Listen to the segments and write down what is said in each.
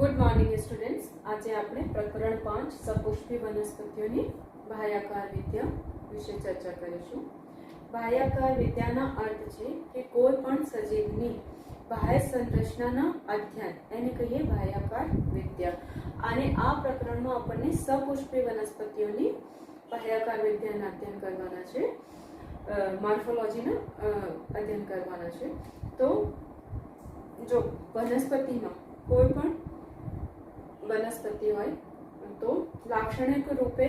Good morning students. आज આપણે પ્રકરણ 5 સપુષ્પી વનસ્પતિઓની બાહ્યાકાર વિદ્યા વિશે ચર્ચા કરીશું। બાહ્યાકાર વિદ્યાના અર્થ છે કે કોઈ પણ સજીવની બાહ્ય સંરચનાના અધ્યયન એને કહીએ બાહ્યાકાર વિદ્યા। અને આ પ્રકરણમાં આપણને સપુષ્પી વનસ્પતિઓની બાહ્યાકાર વિદ્યાના અધ્યયન કરવાના છે, મોર્ફોલોજીના અધ્યયન કરવાના છે। તો જો વનસ્પતિમાં કોઈ પણ वनस्पति होय तो लाक्षणिक रूपे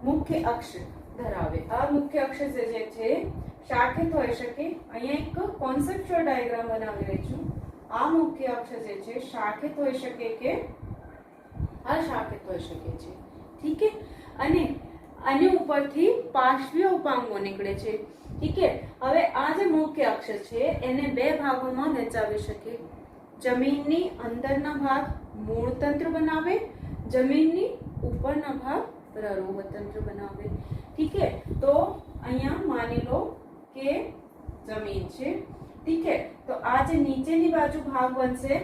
मुख्य अक्ष धरावे। आ मुख्य अक्ष जे छे शाखित होई शके। अहींया एक कॉन्सेप्चुअल डायग्राम बनावी रही छुं। आ मुख्य अक्ष जे छे शाखित होई शके के अशाखित होई शके छे, ठीक है। अने आनी उपरथी पार्श्वीय उपांगो निकळे छे, ठीक है। हवे आ जे मुख्य अक्ष छे एने बे भागोमां वहेंचावी शके। जमीननी अंदरना भाग मूळ तंत्र बनावे, जमीननी उपरना भाग प्ररोह तंत्र बनावे, ठीक है। तो अहींया मानी लो के जमीन छे, ठीक है। तो आ जे नीचेनी बाजू भाग बनशे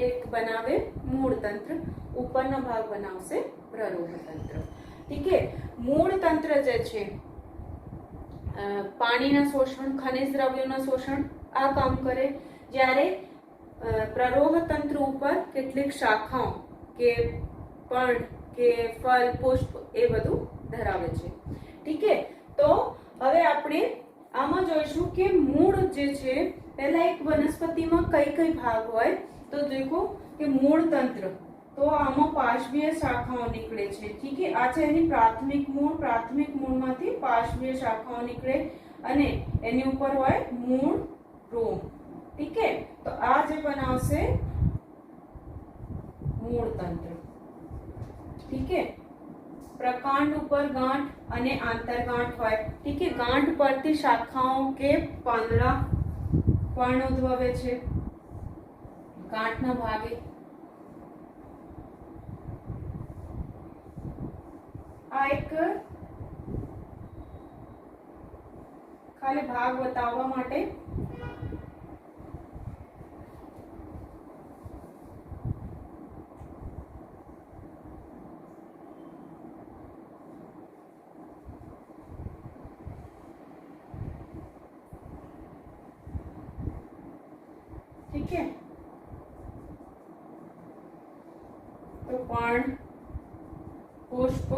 एक बनावे मूळ तंत्र, उपरना भाग बनावशे प्ररोह तंत्र, ठीक है। मूळ तंत्र जे छे पाणीना शोषण, खनिज द्रव्योना शोषण आ काम करे, ज्यारे प्ररोह तंत्र ऊपर કેટલીક શાખાઓ કે પર્ણ કે ફળ પુષ્પ એ બધું ધરાવે છે, ઠીક છે। તો હવે આપણે આમાં જોઈશું કે મૂળ જે છે, પહેલા એક વનસ્પતિમાં કઈ કઈ ભાગ હોય તો દેખો કે મૂળ તંત્ર, તો આમાં પાર્શ્વીય શાખાઓ નીકળે છે, ઠીક છે। આ છે એની પ્રાથમિક મૂળ, પ્રાથમિક મૂળમાંથી પાર્શ્વીય શાખાઓ નીકળે અને એની ઉપર હોય મૂળ રોમ, ठीक है। तो आज बनावशे मूळ तंत्र, ठीक है। प्रकांड ऊपर गांठ अने आंतरगांठ होय, ठीक है। गांठ परथी शाखाओं के પાંદડા પણ ઉદ્ભવે છે ગાંઠના ભાગે। આ એક ખાલી ભાગ બતાવવા માટે ठीक है। तो पण पुष्प,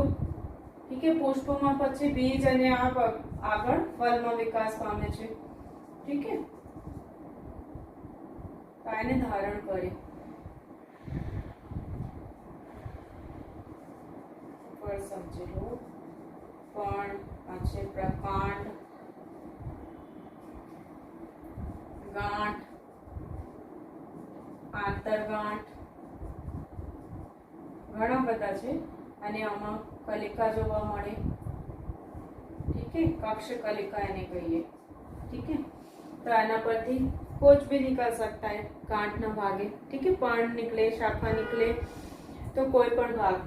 ठीक है। पुष्प में पछी बीज अने आगळ फल में विकास पामे छे, ठीक है। कायने धारण करे पर समझी लो। पण पाछे प्रकांड, गांठ, आंतरगांठ घणा बधा छे अने आमां कलिका जोवा मळे, ठीक है। कक्ष कलिका एने कहीए, ठीक है। तो आना परथी कुछ भी निकल सकता है गांठना भागे, ठीक है। पण निकले, शाखा निकले, तो कोई पण भाग।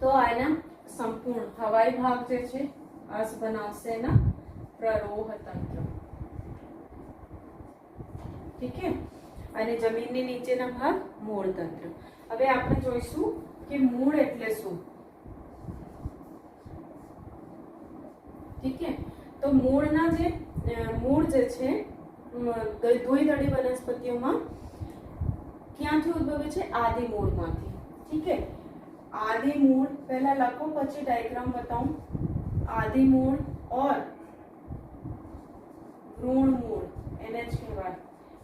तो आना संपूर्ण हवाई भाग जे छे आस बनावशे ना प्ररोह तंत्र, ठीक है। અને જમીનની નીચેના ભાગ મૂળ તંત્ર। હવે આપણે જોઈશું કે મૂળ એટલે શું, ઠીક છે। તો મૂળના જે મૂળ જે છે દ્વિદળી વનસ્પતિઓમાં ક્યાંથી ઉદ્ભવે છે? આદિ મૂળમાંથી, ઠીક છે। આદિ મૂળ પહેલા લખો પછી ડાયાગ્રામ બતાવું। આદિ મૂળ और भ्रूण मूળ એને જ કહેવાય,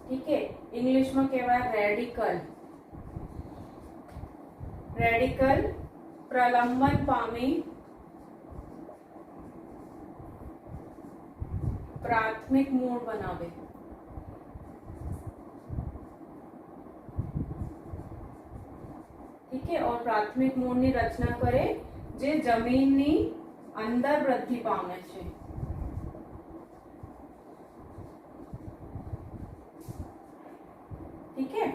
ठीक है। इंग्लिश में कहवाय रेडिकल। रेडिकल प्रलंबन पामी प्राथमिक मूळ बनावे, ठीक है। और प्राथमिक मूळ नी रचना करे जे जमीन नी अंदर वृद्धि पामे छे, ठीक है।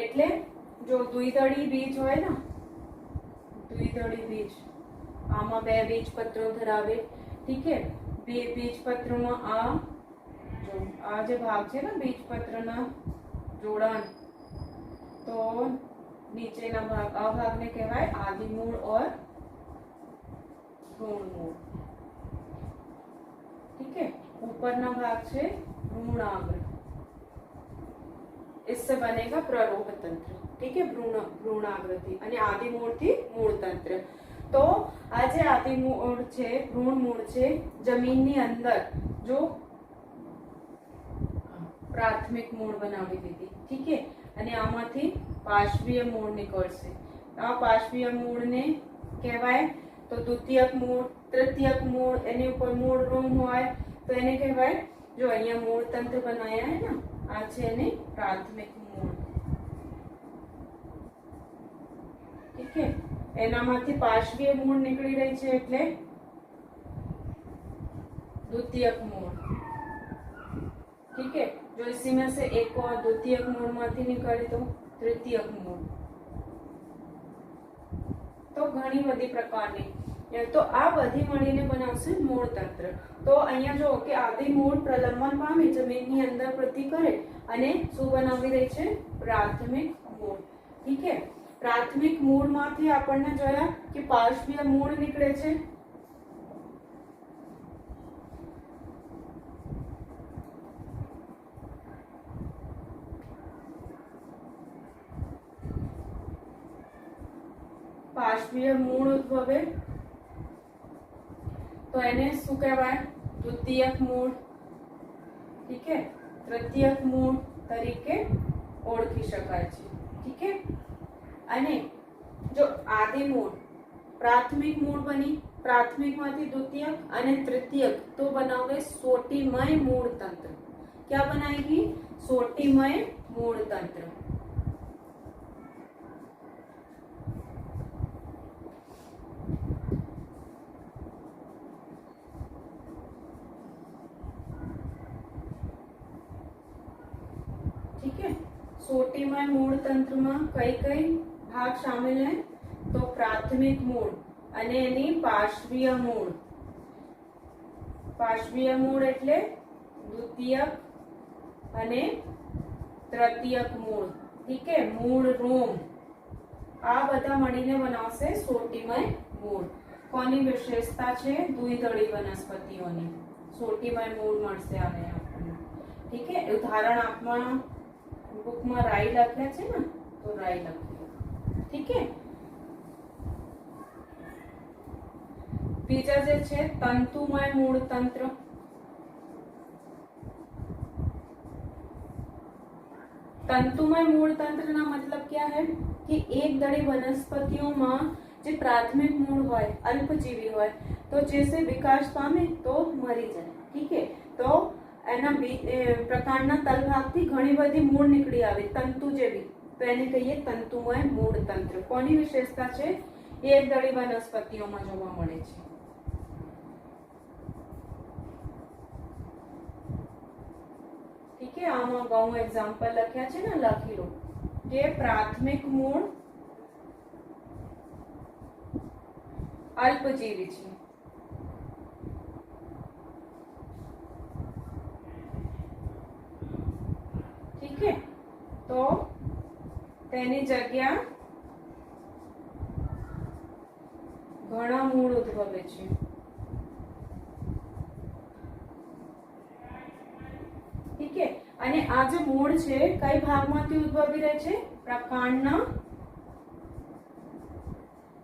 એટલે જો દ્વિદળી બીજ હોય ને, દ્વિદળી બીજ આમાં બે બીજપત્રો ધરાવે, ठीक है। બે બીજપત્રોમાં આ જો આ જે ભાગ છે ને બીજપત્રના જોડાણ, તો નીચેના ભાગ આ ભાગને કહેવાય आदि मूल और भ्रूण मूल। ठीक है, ऊपरना भाग છે भ्रूणाग्र, इससे बनेगा प्ररोह तंत्र। ठीक है, भ्रूणाग्र थी અને आदि मूल थी मूल तंत्र। तो આ જે आदि मूल છે भ्रूण मूल છે જમીનની અંદર જો પ્રાથમિક મૂળ બનાવી દીધી। ठीक है, અને આમાંથી પાર્શ્વીય મૂળ નીકળશે। આ પાર્શ્વીય મૂળને કહેવાય તો દ્વિતીયક મૂળ, તૃતીયક મૂળ, એની ઉપર મૂળ રૂમ હોય તો એને કહેવાય, જો અહીંયા મૂળ તંત્ર બનાયા હે ને, આ છે એને પ્રાથમિક મૂળ। ठीक है, એનામાંથી પાર્શ્વીય મૂળ નીકળી રહી છે એટલે द्वितीयक मूल। ठीक है, जो इसी में से एक और द्वितीयक मूल माथी निकले तो तृतीयक मूल। तो घणी बधी प्रकारनी तो आ बधी मळीने बनावशे मूळ तंत्र। तो अहींया जो के आदि मूळ प्रलंबन पामी जमीननी अंदर वृद्धि करे अने शुं बनावी रही छे प्राथमिक मूळ। ठीक है, प्राथमिक मूळ मांथी आपणने जोया कि पार्श्वीय मूळ निकळे छे। पार्श्वीय मूळ उद्भवे तो એને શું કહેવાય દ્વિતીયક મૂળ। ठीक है, तृतीयक मूळ તરીકે ઓળખી શકાય છે। ठीक है, અને જો આદિ મૂળ પ્રાથમિક મૂળ બની, પ્રાથમિક માંથી દ્વિતીયક અને તૃતીયક તો બનાવે સોટીમય મૂળ તંત્ર। क्या बनाएगी सोटीमय मूळ तंत्र। ठीक है, सोटीमय मूळ तंत्र में कई कई भाग शामिल है तो प्राथमिक मूळ અને એની પાર્શ્વીય મૂળ। પાર્શ્વીય મૂળ એટલે દ્વિતીયક અને તૃતીયક મૂળ। ठीक है, मूळ रोम आ બધા મળીને બનાવશે સોટીમય મૂળ। કોની વિશેષતા છે દ્વિદળી વનસ્પતિઓની સોટીમય મૂળ મળશે આવે આપણને। ठीक है, ઉદાહરણ આપમાં बुक में राई लख्या छे ना तो राई लखी। ठीक है, बीजा जे छे तंतुमय मूळ तंत्र। तंतुमय मूळ तंत्र ना मतलब क्या है कि एक दड़ी वनस्पतियों में जे प्राथमिक मूळ होय अल्पजीवी होय तो जैसे विकास पामे तो मरी जाए। ठीक है, तो एना प्रकारना तलभागथी घणी बधी मूळ निकળી આવે तंतु जेवी तो એને કહીએ તંતુમય મૂળ તંત્ર। કોની વિશેષતા છે એક દળી વનસ્પતિઓમાં જોવા મળે છે। ठीक है, આમાં ઘણું એક્ઝામ્પલ લખ્યા છે ને લખી લો કે પ્રાથમિક મૂળ અલ્પજીવી છે। ठीक है, तो तेनी जग्या घणा मूळ उद्भवे छे। ठीक है, अने आ जे मूळ छे कई भागमांथी उद्भवी रहे छे प्रकांडना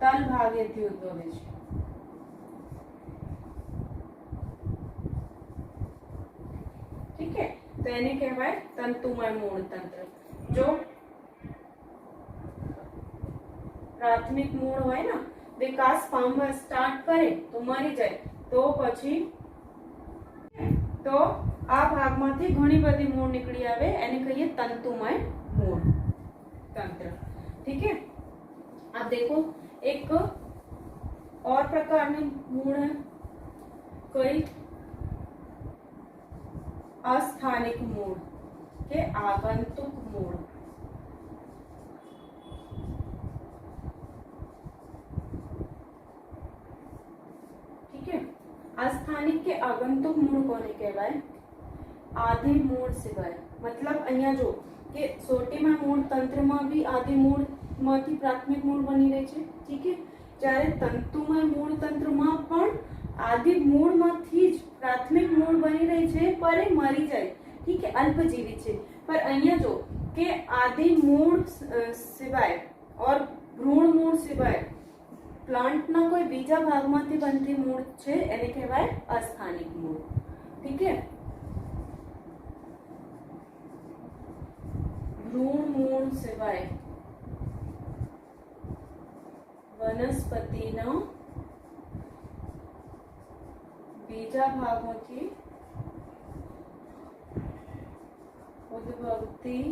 तल भागेथी उद्भवे छे। ठीक है, तो એને કહેવાય તંતુમય મૂળ તંત્ર। જો પ્રાથમિક મૂળ હોય ને વિકાસ પામવા સ્ટાર્ટ કરે તો મરી જાય તો પછી તો આ ભાગમાંથી ઘણી બધી મૂળ નીકળી આવે એને કહીએ તંતુમય મૂળ તંત્ર। ठीक है, आप देखो एक और प्रकारની મૂળ है कई अस्थानिक मूळ के आगंतुक मूळ। ठीक है, अस्थानिक के आगंतुक मूळ कोने कहेवाय आदि मूळ सिवाय। मतलब अहींया जो के सोटीमय मूळ तंत्र में भी आदि मूळ માંથી પ્રાથમિક મૂળ બની રહે છે, ઠીક છે। જ્યારે તંતુમય મૂળ તંત્રમાં પણ આદિ મૂળમાંથી જ પ્રાથમિક મૂળ બની રહી છે, પર એ મરી જાય, ઠીક છે, અલ્પજીવી છે। पर અહીંયા જો કે આદિ મૂળ સિવાય और ભ્રૂણ મૂળ સિવાય પ્લાન્ટના કોઈ બીજા ભાગમાંથી બનતી મૂળ છે એને કહેવાય અસ્થાનિક મૂળ, ઠીક છે। ભ્રૂણ મૂળ સિવાય વનસ્પતિના બીજા ભાગોથી ઉદ્ભવતી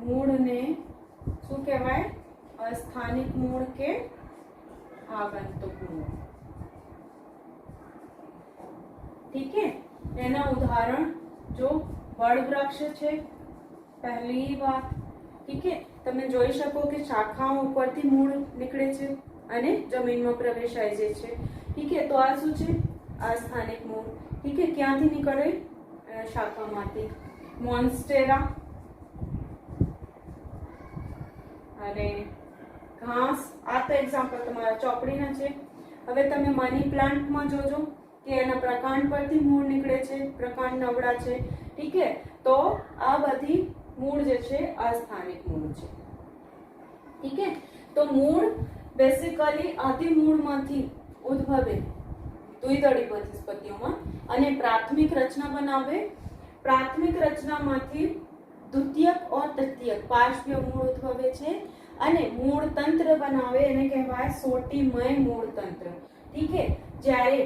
મૂળને શું કહેવાય? અસ્થાનિક મૂળ કે આગંતુક મૂળ, ઠીક है। એના ઉદાહરણ જો વડવૃક્ષ છે, પહેલી વાત, ઠીક है। તમે જોઈ શકો કે શાખાઓ ઉપરથી મૂળ નીકળે છે અને જમીનમાં પ્રવેશાય જાય છે, ઠીક है। તો આ શું છે? અસ્થાનિક મૂળ, ઠીક है। ક્યાંથી નીકળે? શાખામાંથી। મોન્સ્ટેરા અને ઘાસ, આ તો એક્ઝામ્પલ તમારા ચોપડીના છે। હવે તમે મની પ્લાન્ટમાં જોજો કે એના પ્રકાંડ પરથી મૂળ નીકળે છે, પ્રકાંડ નબળા છે, ઠીક है। તો આ બધી મૂળ જે છે અસ્થાનિક મૂળ છે, ઠીક है। તો મૂળ બેસિકલી આદિ મૂળમાંથી ઉદ્ભવે દ્વિદળી વનસ્પતિઓમાં અને પ્રાથમિક રચના બનાવે। પ્રાથમિક રચનામાંથી દ્વિતીયક और તૃતીયક પાર્શ્વીય મૂળ ઉદ્ભવે છે અને મૂળ તંત્ર બનાવે, એને કહેવાય સોટીમય મૂળ તંત્ર, ઠીક है। જ્યારે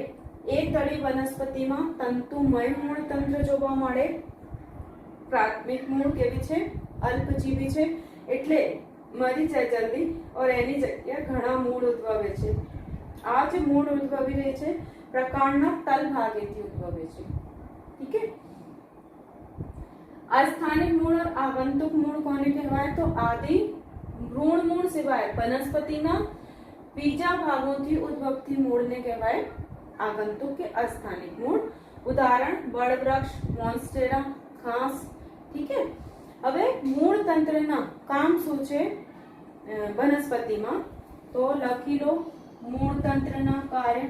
એક દળી વનસ્પતિમાં તંતુમય મૂળ તંત્ર જોવા મળે। પ્રાથમિક મૂળ કેવી છે? અલ્પજીવી છે, એટલે મરી જાય જલ્દી और એની જગ્યાએ ઘણા મૂળ ઉદ્ભવે છે। આ જે મૂળ ઉદ્ભવી રહે છે પ્રકાંડના તલ ભાગેથી ઉદ્ભવે છે, ઠીક है। अस्थानिक मूळ और आगंतुक मूळ कोने कहेवाय? तो आदि भ्रूण मूळ सिवाय वनस्पतिना बीजा भागोथी उद्भवती मूळने कहेवाय आगंतुक के अस्थानिक मूळ। उदाहरण वडवृक्ष, મોન્સ્ટેરા, ઘાસ, ઠીક है। હવે મૂળ તંત્રના કામ શું છે વનસ્પતિમાં? તો લખી લો મૂળ તંત્રના કાર્ય।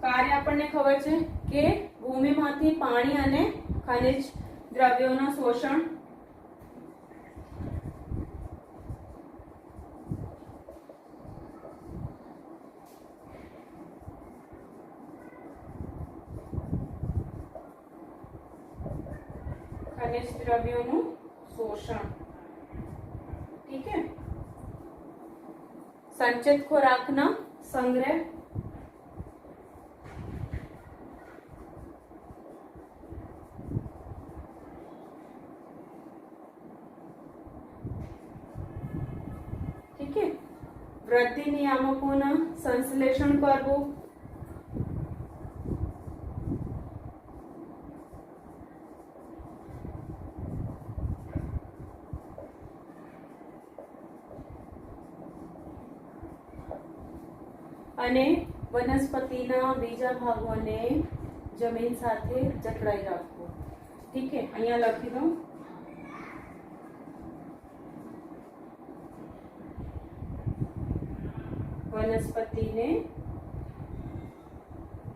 કાર્ય આપણને ખબર છે કે ભૂમિમાંથી પાણી અને ખનિજ દ્રવ્યોના શોષણ, ખનિજ દ્રવ્યોનું શોષણ, ઠીક है। સંચિત ખોરાકના સંગ્રહ, વૃદ્ધિ નિયામકોના સંશ્લેષણ કરવું, અને વનસ્પતિના બીજા ભાગોને જમીન સાથે જકડાઈ રાખવું, ઠીક है। અહીંયા લખી દઉં વનસ્પતિને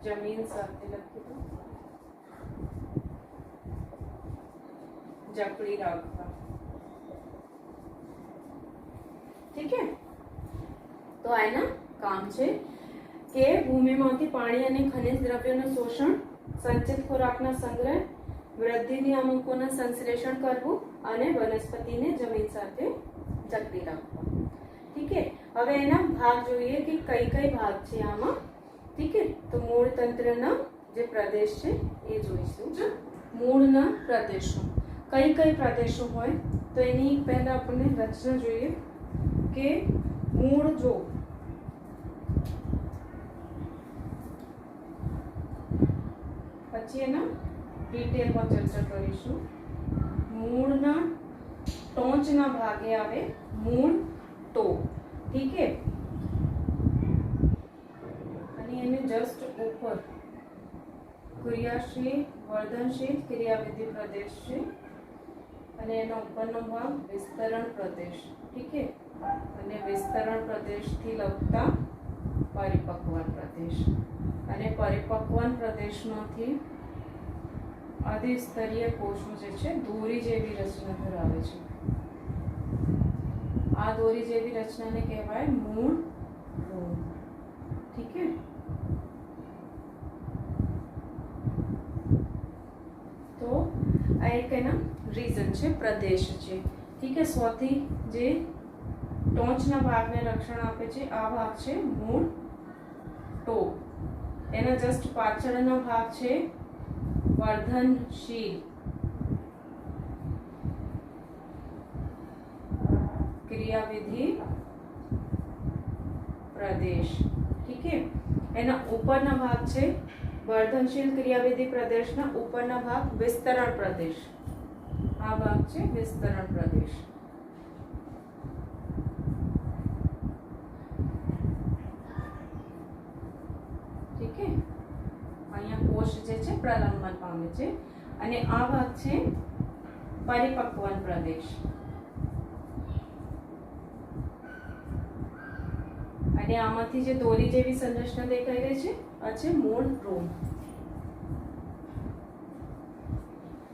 જમીન સાથે લખી દો જકડી રાખવા, ઠીક है। તો આના કામ છે કે ભૂમિમાંથી પાણી અને ખનિજ દ્રવ્યોનું શોષણ, સંચિત ખોરાકના સંગ્રહ, વૃદ્ધિ નિયામકોના સંશ્લેષણ કરવું અને વનસ્પતિને જમીન સાથે જકડી રાખવા, ઠીક है। હવે એના ભાગ જોઈએ કે કઈ કઈ ભાગ છે આમાં, ઠીક है। તો મૂળ તંત્રના જે પ્રદેશ છે એ જોઈશું। મૂળના પ્રદેશો કઈ કઈ પ્રદેશો હોય તો એની પહેલા આપણને રચના જોઈએ કે મૂળ જો પછી એના ડિટેલમાં ચર્ચા કરીશું। મૂળના ટોચના ભાગે આવે મૂળ ટોપ, ઠીક है। અને એને જસ્ટ ઉપર ક્રિયાશીલ વર્ધનશીલ ક્રિયાવિધિ પ્રદેશ છે અને એનો ઉપરનો ભાગ વિસ્તરણ પ્રદેશ. ઠીક છે. અને વિસ્તરણ પ્રદેશથી લગતા પરિપક્વન પ્રદેશ. અને પરિપક્વન પ્રદેશમાંથી અધિસ્તરીય કોષો જે છે દોરી જેવી રચના ધરાવે છે. આ દોરી જેવી રચનાને કહેવાય મૂળ રોમ. ઠીક છે. તો આ એક એના રીઝન છે, પ્રદેશ છે. ઠીક છે. સૌથી જે ટોચના ભાગને રક્ષણ આપે છે આ ભાગ છે મૂળ ટોપ. એના જસ્ટ પાછળનો ભાગ છે વર્ધનશીલ ક્રિયાવિધિ પ્રદેશ. ઠીક છે. એના ઉપરના ભાગ છે વર્ધનશીલ ક્રિયાવિધિ પ્રદેશના ઉપરના ભાગ વિસ્તરણ પ્રદેશ. આ ભાગ છે વિસ્તરણ પ્રદેશ. ઠીક છે. અહીંયા કોષ જે છે પ્રલંબન પામે છે અને આ ભાગ છે પરિપક્વન પ્રદેશ. અને આમાંથી જે દોરી જેવી સંરચના દેખાઈ રહી છે આ છે મૂળ રોમ.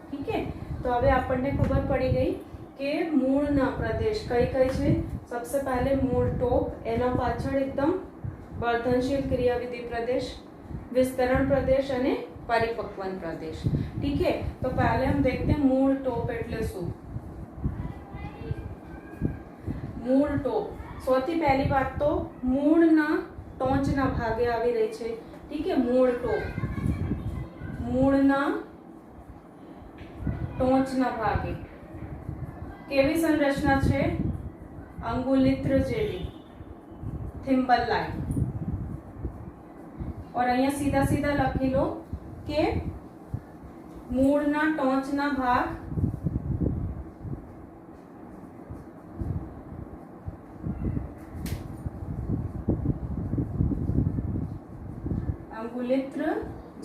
ઠીક છે. તો હવે આપણને ખબર પડી ગઈ કે મૂળના પ્રદેશ કઈ કઈ છે. सबसे पहले मूल टोप, एना पाछळ एकदम वर्धनशील क्रियाविधि प्रदेश, विस्तरण प्रदेश અને परिपक्वन प्रदेश. ठीक है. तो पहले हम देखते हैं मूल टोप એટલે શું. મૂળ ટોપ સૌથી પહેલી વાત તો મૂળના ટોચના ભાગે આવી રહી છે. ઠીક है. મૂળ ટોપ મૂળના ટોચના ભાગે કેવી સંરચના છે? અંગુલિત્ર જેવી, થિમ્બલ લાઈન. और અહીંયા सीधा सीधा લખી લો કે મૂળના ટોચના ભાગ અંગુલિત્ર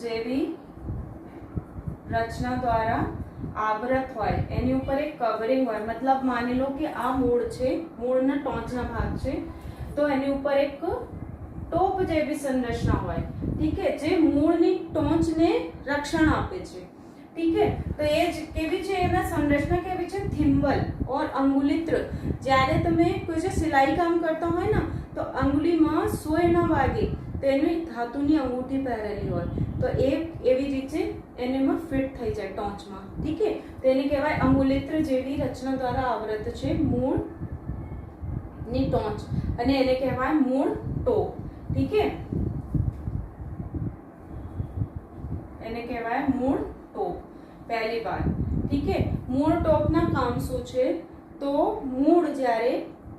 જેવી રચના દ્વારા आवृत હોય, એની ઉપર એક કવરિંગ હોય. મતલબ માની લો કે આ મૂળ છે, મૂળના ટોચના ભાગ છે, તો એની ઉપર એક ટોપ જેવી સંરચના હોય. ઠીક है. જે મૂળની ટોચને રક્ષણ આપે છે. ઠીક है. તો એ જ કેવી છે એના સંરચના કેવી છે? થિમ્બલ और અંગુલિત્ર. જ્યારે તમે કોઈ જે સિલાઈ કામ કરતા હોય ને તો અંગુલીમાં સોય ન વાગે તો એની ધાતુની અંગૂઠી પહેરેલી હોય તો એ એવી રીતે એનેમાં ફિટ થઈ જાય ટોચમાં. ઠીક है. તો એને કહેવાય અંગુલિત્ર જેવી રચના દ્વારા આવૃત છે મૂળની ટોચ અને એને કહેવાય મૂળ ટોપ. ઠીક है. એને કહેવાય મૂળ ટોપ. પહેલી વાત. ઠીક है. મૂળ ટોપના કામ શું છે? તો મૂળ જ્યારે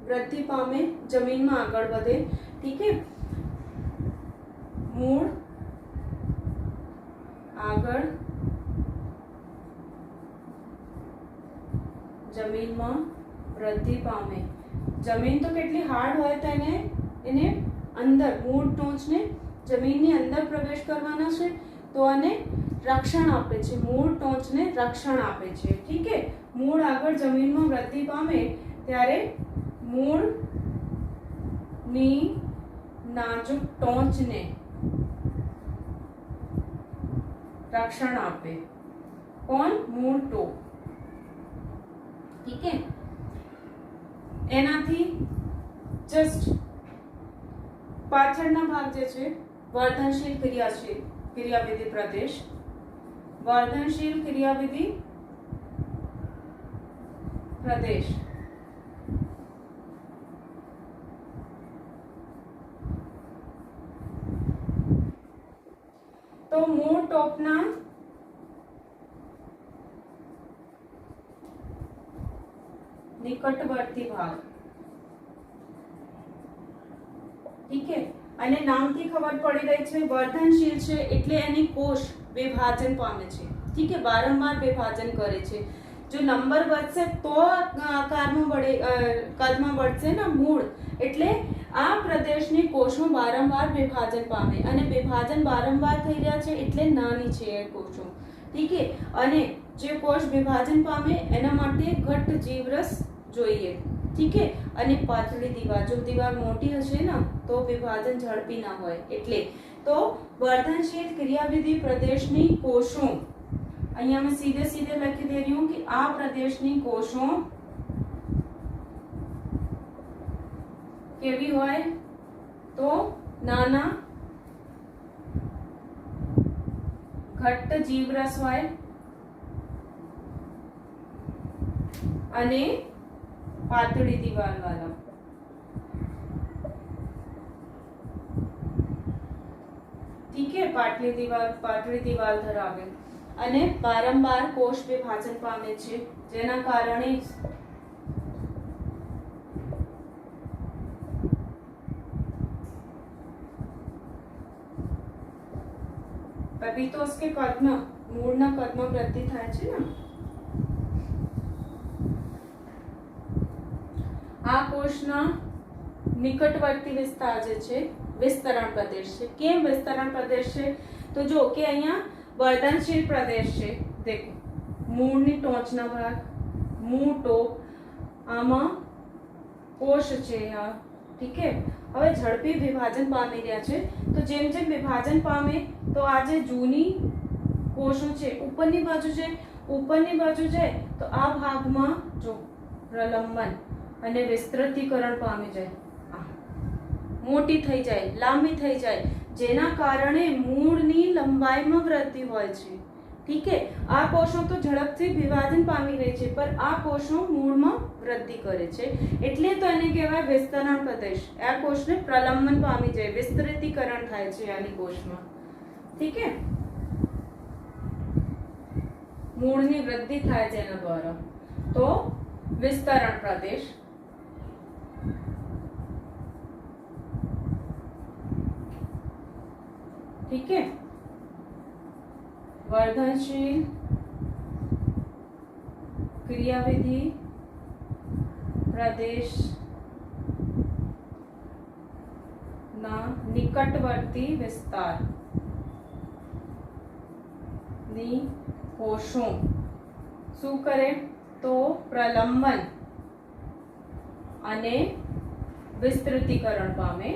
વૃદ્ધિ પામે, જમીનમાં આગળ વધે. ઠીક है. મૂળ આગળ જમીનમાં વૃદ્ધિ પામે. જમીન તો કેટલી હાર્ડ હોય તો એને અંદર મૂળ ટોચને જમીનની અંદર પ્રવેશ કરવાના છે તો આને રક્ષણ આપે છે. મૂળ ટોચને રક્ષણ આપે છે. ઠીક है. મૂળ આગળ જમીનમાં વૃદ્ધિ પામે ત્યારે મૂળની નાજુક ટોચને રક્ષણ આપે. કોણ? મૂળ ટોપ. ઠીક है. એનાથી જસ્ટ પાછળના ભાગ જે છે વર્ધનશીલ ક્રિયાવિધિ પ્રદેશ, વર્ધનશીલ ક્રિયાવિધિ પ્રદેશ. તો મૂળ ટોપના નિકટવર્તી ભાગ. ઠીક है. અને નામથી ખબર પડી રહી છે વર્ધનશીલ છે એટલે એની કોષ વિભાજન પામે છે. ઠીક है. વારંવાર વિભાજન કરે છે. જો નંબર વધશે તો આકારમાં કદમાં बढ़શે ને મૂળ, એટલે આ પ્રદેશની કોષો વારંવાર વિભાજન પામે અને વિભાજન વારંવાર થઈ રહ્યા છે એટલે નાની છે એ કોષો. ઠીક છે. અને જે કોષ વિભાજન પામે એના માટે ઘટ્ટ જીવરસ જોઈએ. ઠીક છે. અને પાતળી દીવાલ, જો દીવાલ મોટી હશે ને તો વિભાજન ઝડપી ના હોય. એટલે તો વર્धनशील क्रियाविधि प्रदेशनी कोषों, અહીંયા मैं सीधे सीधे લખી દે રહી हूं कि આ પ્રદેશની કોષો કેવી હોય તો નાના ઘટ્ટ જીવરસ હોય અને પાતળી દીવાલ વાળા. ઠીક है. પાતળી દીવાલ ધરાવે અને વારંવાર કોષ વિભાજન પામે છે, જેના કારણે अभी तो उसके कदમાં મૂળના કદમાં વૃદ્ધિ થાય છે ને. આ કોષના નિકટવર્તી વિસ્તાર જે છે વિસ્તરણ પ્રદેશ છે. કેમ વિસ્તરણ પ્રદેશ છે? તો જો કે અહીંયા વર્धनशील પ્રદેશ છે. देखो મૂળની ટોચના ભાગ, મૂળ ટોપ, આમાં કોષ છે આ. ઠીક है. હવે ઝડપી વિભાજન પામી રહ્યા છે, તો જેમ જેમ વિભાજન પામે તો આ જે જૂની કોષો છે ઉપરની બાજુ જાય તો આ ભાગમાં જો પ્રલંબન અને વિસ્તૃતીકરણ પામી જાય, મોટી થઈ જાય, લાંબી થઈ જાય, જેના કારણે મૂળની લંબાઈમાં વૃદ્ધિ હોય છે. ઠીક है. આ કોષો તો ઝડપથી વિભાજન પામી રહી છે, પણ આ કોષો મૂળમાં વૃદ્ધિ કરે છે એટલે તો એને કહેવાય વિસ્તરણ પ્રદેશ. આ કોષને પ્રલંબન પામી જાય, વિસ્તૃતીકરણ થાય છે આની કોષમાં. ઠીક है. મૂળની વૃદ્ધિ થાય છે એના દ્વારા, તો વિસ્તરણ પ્રદેશ. ठीक है. वर्धनशील क्रियाविधि प्रदेश ना निकटवर्ती विस्तार ની કોષો શું કરે તો પ્રલંબન અને વિસ્તૃતીકરણ પામે.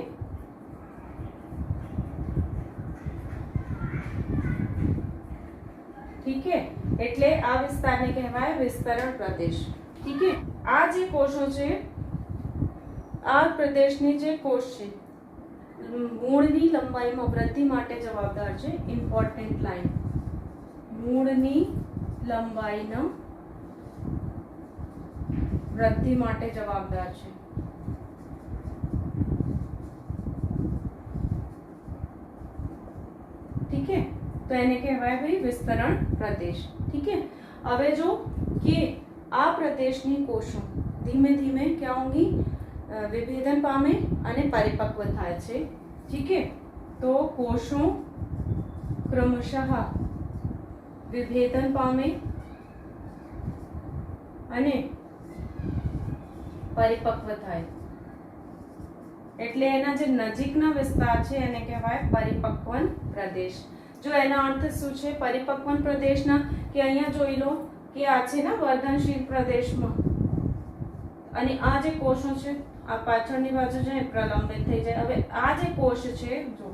ठीक है. એટલે આ વિસ્તારને કહેવાય વિસ્તરણ પ્રદેશ. ઠીક है. આ જે કોષો છે, આ પ્રદેશની જે કોષ છે મૂળની લંબાઈમાં વૃદ્ધિ માટે જવાબદાર છે. ઇમ્પોર્ટન્ટ લાઈન, મૂળની લંબાઈના વૃદ્ધિ માટે જવાબદાર છે. ठीक है. तो એને કહેવાય ભાઈ વિસ્તરણ પ્રદેશ. ઠીક है. હવે જો કે આ પ્રદેશની કોષો ધીમે ધીમે क्या होंगी વિભેદન પામે અને પરિપક્વ થાય છે. ઠીક है. તો કોષો ક્રમશઃ વિભેદન પામે અને પરિપક્વ થાય એટલે એના જે નજીકના વિસ્તાર છે એને કહેવાય પરિપક્વન પ્રદેશ. जो एना अर्थ शू है परिपक्वन प्रदेशना कि अहींया जोई लो कि आ छे ना वर्धनशील प्रदेशमां अने आ जे कोषो छे आ पाछळनी बाजु जे प्रलंबित थई जाय. हवे आ जे कोष छे जो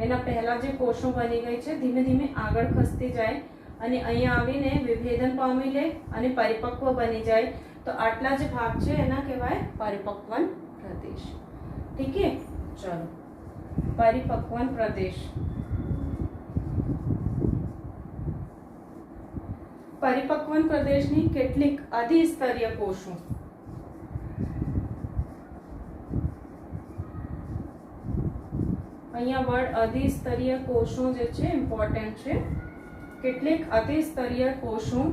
एना पहेला जे कोषो बनी गई छे धीमे धीमे आगळ खसती जाय અને અહીંયા આવીને વિભેદન પામી લે અને પરિપક્વ બની જાય. તો આટલા જે ભાગ છે એના કહેવાય પરિપક્વન પ્રદેશ. ઠીક है. ચલો परिपक्वन प्रदेश. परिपक्वन प्रदेशनी કેટલીક અધિસ્તરીય કોષો અહીંયા વર્ડ અધિસ્તરીય કોષો જે છે ઇમ્પોર્ટન્ટ છે. કેટલીક અધિસ્તરીય કોષો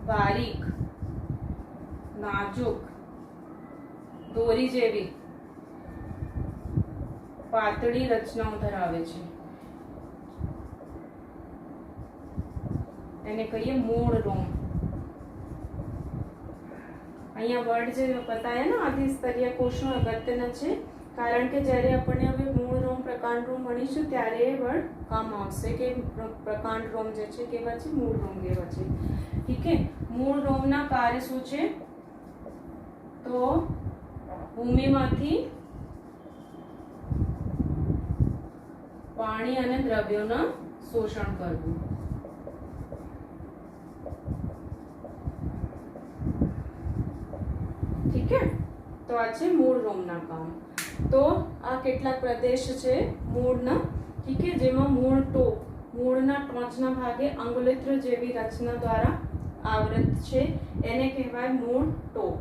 બારીક, નાજુક, દોરી જેવી પાતળી રચનાઓ ધરાવે છે. એને કહીએ મૂળ રોમ. અહીંયા વર્ડ જે બતાવ્યા ને આદિ સ્તરીય કોષો અગત્યના છે, કારણ કે જ્યારે આપણે હવે મૂળ રોમ પ્રકાંડ રોમ ભણીશું ત્યારે એ વર્ડ કામ આવશે કે પ્રકાંડ રોમ જે છે કેવા છે, મૂળ રોમ કેવા છે. ઠીક છે. મૂળ રોમના કાર્ય શું છે? તો ભૂમિમાંથી પાણી અને દ્રવ્યોના શોષણ કરવું. ઠીક છે. તો આ છે મૂળ રોમના કામ. તો આ કેટલાક પ્રદેશ છે મૂળના. ઠીક છે. જેમાં મૂળ ટોપ, મૂળના ટોચના ભાગે અંગુલિત્ર જેવી રચના દ્વારા આવૃત છે, એને કહેવાય મૂળ ટોપ.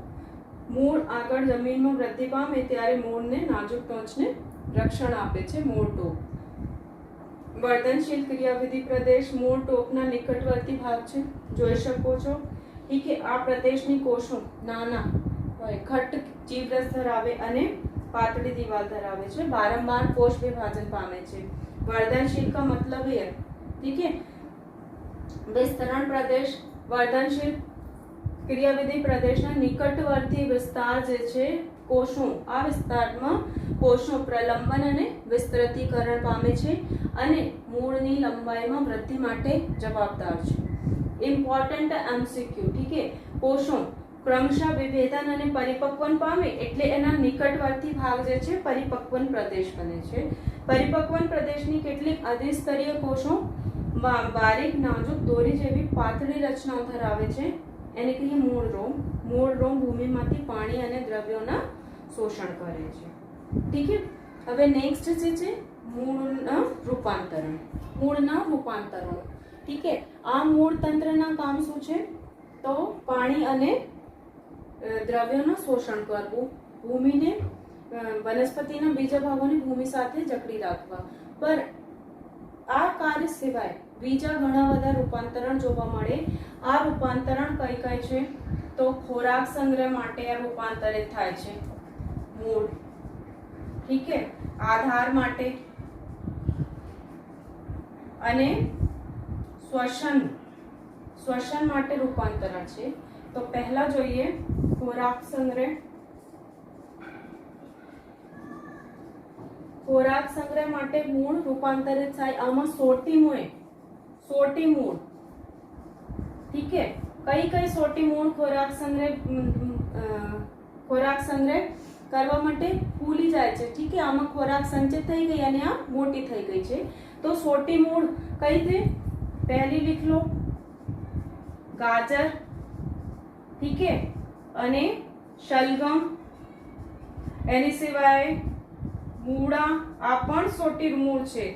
મૂળ આગળ જમીનમાં વૃદ્ધિ પામે ત્યારે મૂળને નાજુક ટોચને રક્ષણ આપે છે મૂળ ટોપ. વર્ધનશીલ ક્રિયાવિધિ પ્રદેશ મૂળ ટોપના નિકટવર્તી ભાગ છે, જોઈ શકો છો. ઠીક છે. આ પ્રદેશની કોષો નાના હોય, ઘટ્ટ જીવરસ ધરાવે અને પાતળી દિવાલ ધરાવે છે, વારંવાર કોષ વિભાજન પામે છે. वर्धनशील का मतलब है, ठीक है, विस्तरण प्रदेश वर्धनशील क्रियाविधि प्रदेशના નિકટવર્તી વિસ્તાર જે છે કોષો, આ વિસ્તારમાં કોષો પ્રલંબન અને વિસ્તૃતીકરણ પામે છે અને મૂળની લંબાઈમાં વૃદ્ધિ માટે જવાબદાર છે. Important MCQ. ઠીક છે. કોષો ક્રમશઃ વિભેદન અને પરિપક્વન પામે એટલે એના નિકટવર્તી ભાગ જે છે પરિપક્વન પ્રદેશ બને છે. પરિપક્વન પ્રદેશની કેટલીક અધિસ્તરીય કોષો બારીક નાજુક દોરી જેવી પાતળી રચનાઓ ધરાવે છે, એને કહીએ મૂળ રોમ. મૂળ રોમ ભૂમિમાંથી પાણી અને દ્રવ્યોના શોષણ કરે છે. ઠીક છે. હવે નેક્સ્ટ જે છે મૂળના રૂપાંતરણ. મૂળના રૂપાંતરણ. ઠીક છે. આ મૂળ તંત્રના કામ શું છે? તો પાણી અને દ્રવ્યોનું શોષણ કરવું, ભૂમિને વનસ્પતિના બીજા ભાગોને ભૂમિ સાથે જકડી રાખવા. પર આ કાર્ય સિવાય બીજા ઘણા બધા રૂપાંતરણ જોવા મળે. આ રૂપાંતરણ કઈ કઈ છે? તો ખોરાક સંગ્રહ માટે આ રૂપાંતરિત થાય છે મૂળ. ઠીક છે. આધાર માટે અને શ્વસન માટે રૂપાંતરણ છે. તો પહેલા જોઈએ ખોરાક સંગ્રહ. ખોરાક સંગ્રહ માટે મૂળ રૂપાંતરિત થાય. આમાં સોટી મૂળ. ઠીક છે. કઈ સોટી મૂળ ખોરાક સંગ્રહ કરવા માટે ફૂલી જાય છે. ઠીક છે. આમાં ખોરાક સંચિત થઈ ગઈ અને આ મોટી થઈ ગઈ છે. તો સોટી મૂળ કઈ છે? પહેલી લીખ લો, ગાજર. ઠીક છે. અને શલગમ, એની સિવાય मूड़ा, આ પણ સોટી મૂળ છે.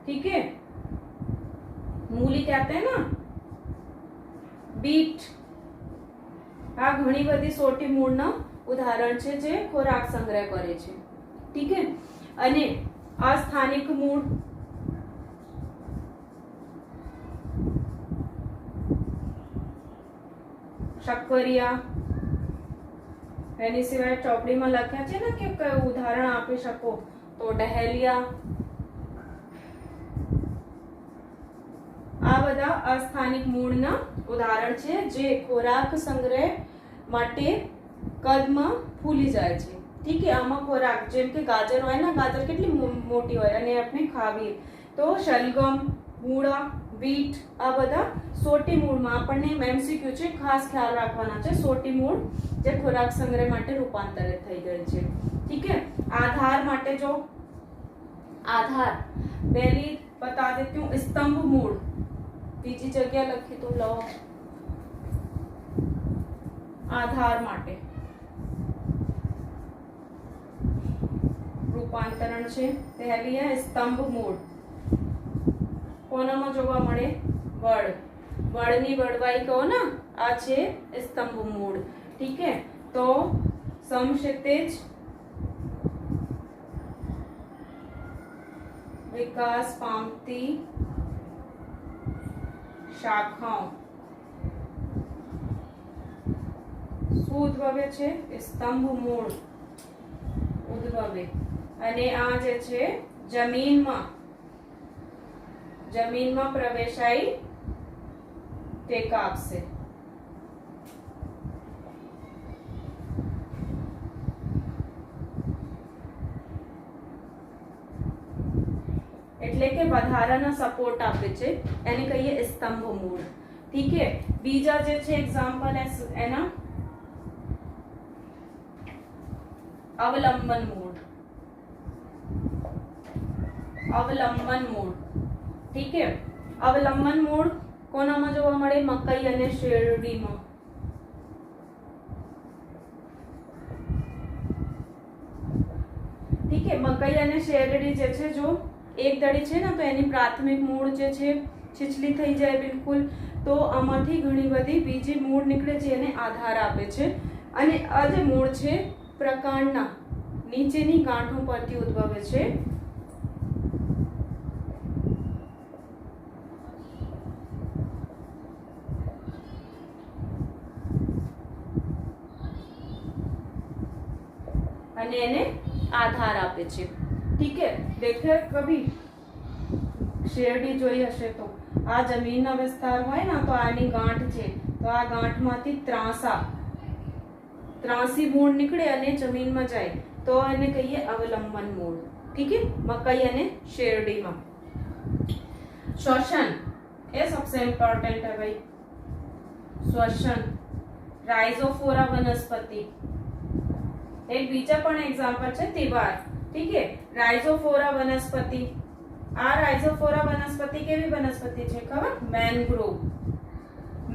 ठीक है. मूली कहते हैं ना, बीट. આ ઘણી બધી સોટી મૂળના ઉદાહરણ છે જે ખોરાક સંગ્રહ કરે છે. ઠીક है. અને અસ્થાનિક મૂળ, શક્કરિયા. એની સિવાય ચોપડીમાં લખ્યા છે ને કે કયું ઉદાહરણ આપી શકો, તો ડહેલિયા. આ બધા અસ્થાનિક મૂળના ઉદાહરણ છે જે ખોરાક સંગ્રહ માટે કદમાં ફૂલી જાય છે. ઠીક છે. આમાં ખોરાક જેમ કે ગાજર હોય ને, ગાજર કેટલી મોટી હોય અને આપણે ખાવીએ. તો શલગમ, મૂળા, બીટ, આ બધા સોટી મૂળમાં આપણને એમસીક્યુ છે, ખાસ ખ્યાલ રાખવાના છે. સોટી મૂળ જે ખોરાક સંગ્રહ માટે રૂપાંતરિત થઈ ગઈ છે. ठीक है. आधार માટે जो आधार पहली बता देती हूँ, स्तंभ मूल. બીજી જગ્યા લખી તો લો. આધાર માટે રૂપાંતરણ છે. પહેલી है स्तंभ मूल. કોનામાં જોવા મળે? વડ. વડની વડવાઈ કહો ને, આ છે स्तंभ मूल. ठीक है. तो समक्षितिज विकास पामती શાખાઓ શું ઉદ્ભવે છે? સ્તંભ મૂળ ઉદ્ભવે. અને આ જે છે જમીનમાં પ્રવેશાઈ ટેકા આપશે. એટલે કે વધારાના સપોર્ટ આપે છે, એને કહીએ સ્તંભ મૂળ. ઠીક છે. બીજા જે છે એક્ઝામ્પલ એના અવલંબન મૂળ. અવલંબન મૂળ. ઠીક છે. અવલંબન મૂળ કોનામાં જોવા મળે? મકઈ અને શેરડીમાં. ઠીક છે. મકઈ અને શેરડી જે છે, જો એક દડી છે ને તો એની પ્રાથમિક મૂળ જે છે છીછલી થઈ જાય બિલકુલ, તો આમાંથી ઘણી બધી બીજી મૂળ નીકળે છે, એને આધાર આપે છે. અને આ જે મૂળ છે પ્રકાંડના નીચેની ગાંઠો પરથી ઉદ્ભવે છે. અને એને આધાર આપે છે. ઠીક है. देखे कभी શેરડી જોઈ હશે તો આ જમીનનો વિસ્તાર હોય ને તો આની ગાંઠ છે, તો આ ગાંઠમાંથી ત્રાસી મૂળ નીકળે અને જમીનમાં જાય તો એને કહીએ અવલંબન મૂળ. ઠીક है. મકઈ અને શેરડીમાં શ્વસન એ सबसे इम्पोर्टेंट है भाई. શ્વસન રાइजोफोरा वनस्पति. एक बीजा पण एग्जांपल છે તિવાર. ઠીક है. રાइजोफोरा वनस्पति. આ રાइजोफोरा वनस्पति કેવી વનસ્પતિ છે ખબર? મેંગ્રોવ.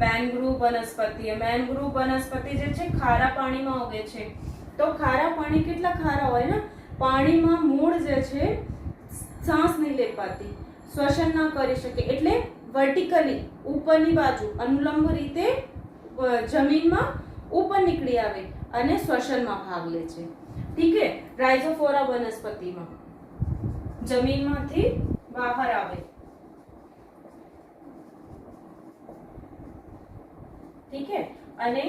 મેંગ્રોવ વનસ્પતિ. મેંગ્રોવ વનસ્પતિ જે છે ખારા પાણીમાં ઉગે છે. તો ખારા પાણી કેટલા ખારા હોય ને, પાણીમાં મૂળ જે છે શ્વાસ નહીં લે પાતી, શ્વસન ના કરી શકે, એટલે વર્ટિકલી ઉપરની બાજુ અનુલંબ રીતે જમીનમાં ઉપર નીકળી આવે અને શ્વસનમાં ભાગ લે છે. ઠીક है. રાइजोफोरा વનસ્પતિમાં જમીનમાંથી બહાર આવે. ઠીક है. અને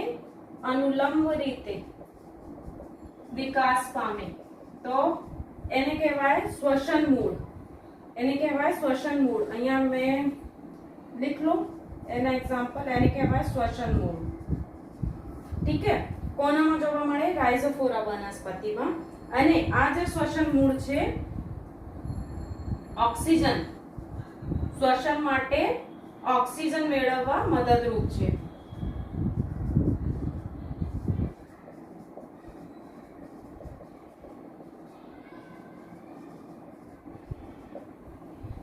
અનુલંબ રીતે વિકાસ પામે તો એને કહેવાય શ્વસન મૂળ. એને કહેવાય શ્વસન મૂળ. અહીંયા મેં लिख लो એના એક્ઝામ્પલ. એને કહેવાય શ્વસન મૂળ. ઠીક है. કોનામાં જોવા મળે? રાइजोफोरा વનસ્પતિમાં. અને આ જે શ્વસન મૂળ છે ઓક્સિજન શ્વસન માટે ઓક્સિજન મેળવવા મદદરૂપ છે.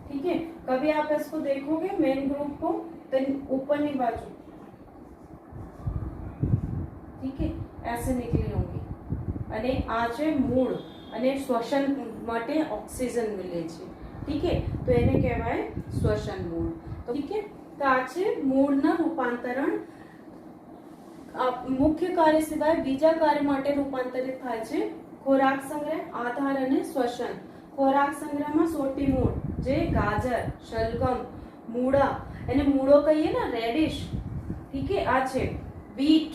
ठीक है. कभी आप इसको देखोगे मैंग्रोव को तो ऊपरनी बाजू ठीक है ऐसे निकली होंगी અને આ છે મૂળ અને શ્વસન માટે ઓક્સિજન મળે છે. ઠીક है. તો એને કહેવાય શ્વસન મૂળ. ઠીક है. તો આ છે મૂળના રૂપાંતરણ. મુખ્ય કાર્ય સિવાય બીજા કાર્ય માટે રૂપાંતરિત થાય છે. ખોરાક સંગ્રહ, આધાર અને શ્વસન. ખોરાક સંગ્રહમાં સોટી મૂળ જે ગાજર, શલગમ, મૂળા, એને મૂળો કહીએ ને રેડિશ. ઠીક है. આ છે બીટ.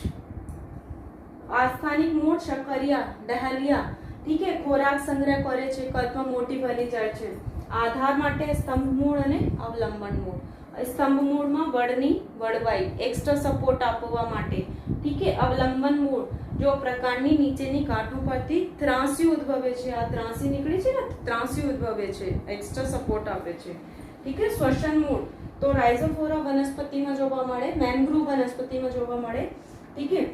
આ સ્થાનિક મૂળ શકરિયા, ડહેલિયા. ઠીક है. ખોરાક સંગ્રહ કરે છે, કદમાં મોટી બની જાય છે. આધાર માટે સ્તંભ મૂળ અને અવલંબન મૂળ. સ્તંભ મૂળમાં વડની વળવાઈ એક્સ્ટ્રા સપોર્ટ આપવા માટે. ઠીક है. અવલંબન મૂળ જો પ્રકારની નીચેની ગાંઠો પરથી ત્રાંસી ઉદ્ભવે છે. આ ત્રાંસી નીકળી છે ને, ત્રાંસી ઉદ્ભવે છે, એક્સ્ટ્રા સપોર્ટ આપે છે. ઠીક है. શ્વસન મૂળ તો રાइजोफोरा વનસ્પતિમાં જોવા મળે, મેંગ્રોવ વનસ્પતિમાં જોવા મળે. ઠીક है.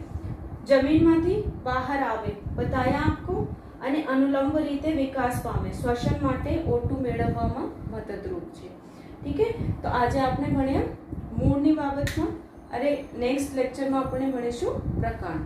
જમીનમાંથી બહાર આવે, બતાયા આપકો, અને અનુલંબ રીતે વિકાસ પામે, શ્વસન માટે O2 મેળવવામાં મદદરૂપ છે. ઠીક है. તો આજે આપણે ભણ્યા મૂળની બાબતમાં. અરે નેક્સ્ટ લેક્ચરમાં આપણે ભણીશું પ્રકાંડ.